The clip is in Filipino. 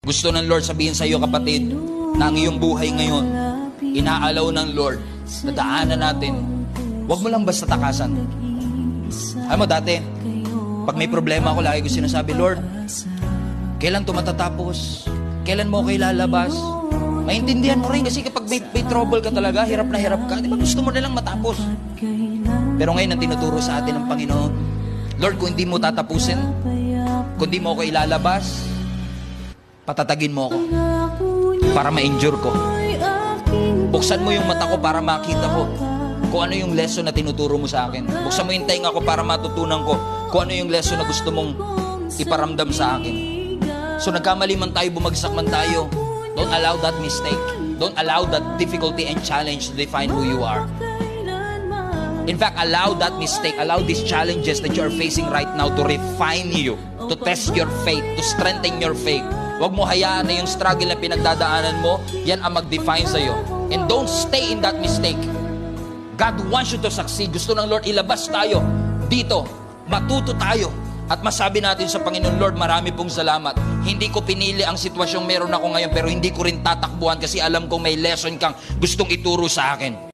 Gusto ng Lord sabihin sa iyo, kapatid, na ang iyong buhay ngayon, inaalaw ng Lord na daanan natin. Huwag mo lang basta takasan. Alam mo, dati, pag may problema ako, lagi ko sinasabi, Lord, kailan ito matatapos? Kailan mo ako ilalabas? Maintindihan mo rin kasi kapag may trouble ka talaga, hirap na hirap ka, di ba gusto mo nilang matapos? Pero ngayon, ang tinuturo sa atin ng Panginoon, Lord, kung hindi mo tatapusin, kung hindi mo ako ilalabas, patatagin mo ako para ma-endure ko. Buksan mo yung mata ko para makita ko kung ano yung lesson na tinuturo mo sa akin. Buksan mo yung tainga ko para matutunan ko kung ano yung lesson na gusto mong iparamdam sa akin. So nagkamali man tayo, bumagsak man tayo, don't allow that mistake. Don't allow that difficulty and challenge to define who you are. In fact, allow that mistake, allow these challenges that you are facing right now to refine you, to test your faith, to strengthen your faith. Huwag mo hayaan na yung struggle na pinagdadaanan mo, yan ang mag-define sa'yo. And don't stay in that mistake. God wants you to succeed. Gusto ng Lord ilabas tayo dito. Matuto tayo. At masabi natin sa Panginoon, Lord, marami pong salamat. Hindi ko pinili ang sitwasyong meron ako ngayon, pero hindi ko rin tatakbuhan kasi alam kong may lesson kang gustong ituro sa akin.